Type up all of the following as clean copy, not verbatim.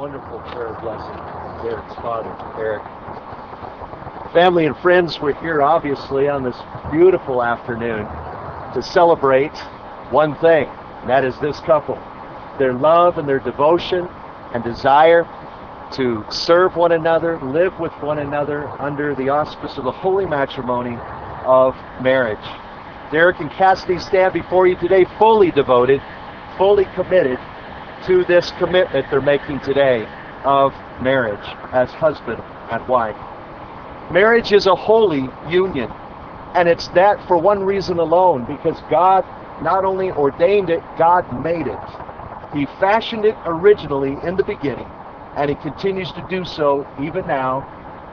wonderful prayer blessing from Derek's father, Derek. Family and friends, we're here obviously on this beautiful afternoon to celebrate one thing, and that is this couple. Their love and their devotion and desire to serve one another, live with one another under the auspice of the holy matrimony of marriage. Derek and Kastiney stand before you today fully devoted, fully committed to this commitment they're making today of marriage as husband and wife. Marriage is a holy union, and it's that for one reason alone, because God not only ordained it, God made it. He fashioned it originally in the beginning, and He continues to do so even now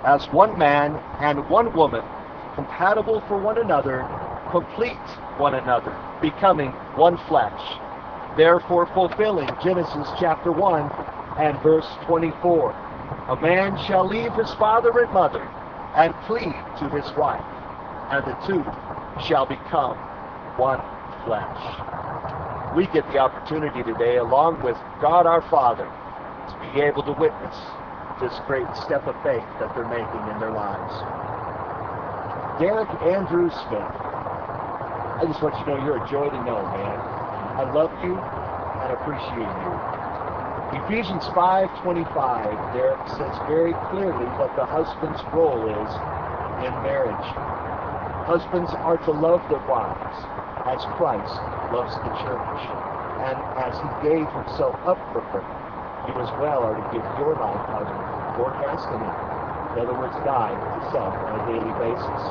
as one man and one woman, compatible for one another, complete one another, becoming one flesh, therefore fulfilling Genesis chapter 1 and verse 24. A man shall leave his father and mother and cleave to his wife, and the two shall become one flesh. We get the opportunity today, along with God our Father, to be able to witness this great step of faith that they're making in their lives. Derek Andrew Smith, I just want you to know you're a joy to know, man. I love you and appreciate you. Ephesians 5:25, Derek says very clearly what the husband's role is in marriage. Husbands are to love their wives as Christ loves the church, and as He gave Himself up for her, you as well are to give your life out for Kastiney. In other words, die to self on a daily basis.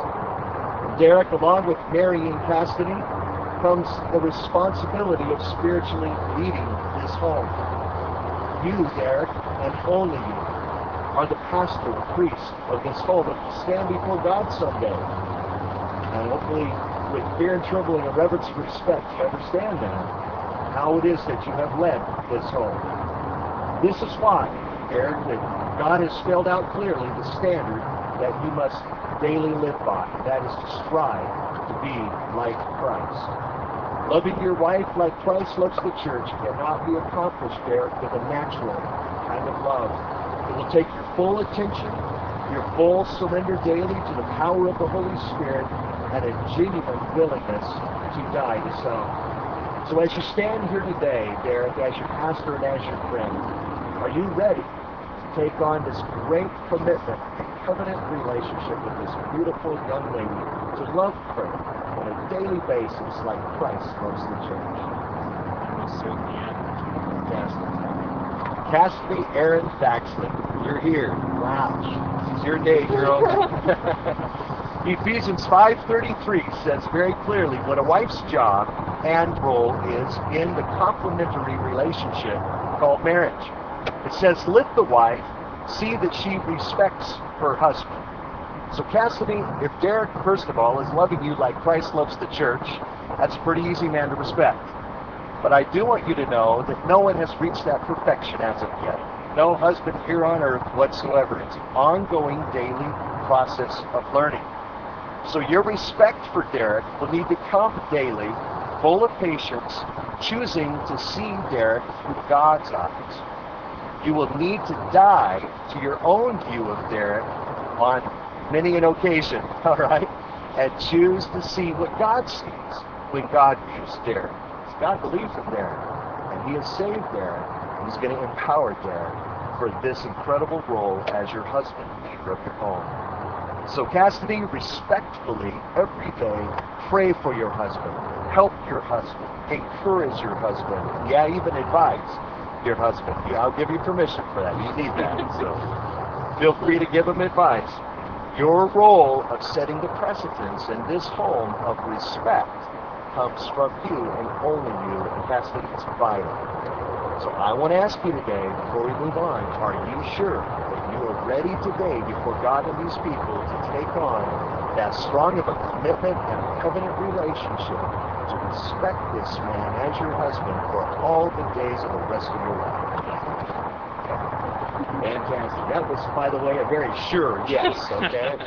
Derek, along with marrying Kastiney, comes the responsibility of spiritually leading this home. You, Derek, and only you, are the pastor, the priest of this home, and will stand before God someday. And hopefully, with fear and trembling and reverence and respect, you understand now how it is that you have led this home. This is why, Derek, that God has spelled out clearly the standard that you must daily live by. That is to strive to be like Christ. Loving your wife like Christ loves the church cannot be accomplished, Derek, with a natural kind of love. It will take your full attention, your full surrender daily to the power of the Holy Spirit, and a genuine willingness to die to self. So as you stand here today, Derek, as your pastor and as your friend, are you ready to take on this great commitment, covenant relationship with this beautiful young lady, to love her on a daily basis like Christ loves the church? Certainly am. Fantastic. Kastiney Aaron Thaxton, you're here. Wow. This is your day, girl. Ephesians 5:33 says very clearly what a wife's job and role is in the complementary relationship called marriage. It says, let the wife see that she respects her husband. So Kastiney, if Derek, first of all, is loving you like Christ loves the church, that's a pretty easy man to respect. But I do want you to know that no one has reached that perfection as of yet. No husband here on earth whatsoever. It's an ongoing daily process of learning. So your respect for Derek will need to come daily, full of patience, choosing to see Derek through God's eyes. You will need to die to your own view of Derek on many an occasion, all right? And choose to see what God sees when God views Derek. Because God believes in Derek, and He has saved Derek, and He's going to empower Derek for this incredible role as your husband, leader of your home. So Kastiney, respectfully, every day, pray for your husband, help your husband, encourage your husband, yeah, even advise your husband. Yeah, I'll give you permission for that. You need that. So feel free to give him advice. Your role of setting the precedence in this home of respect comes from you and only you, and Kastiney, it's vital. So I want to ask you today, before we move on, are you sure that you are ready today before God and these people to take on that strong of a commitment and a covenant relationship to respect this man as your husband for all the days of the rest of your life? Fantastic. That was, by the way, a very sure yes, okay?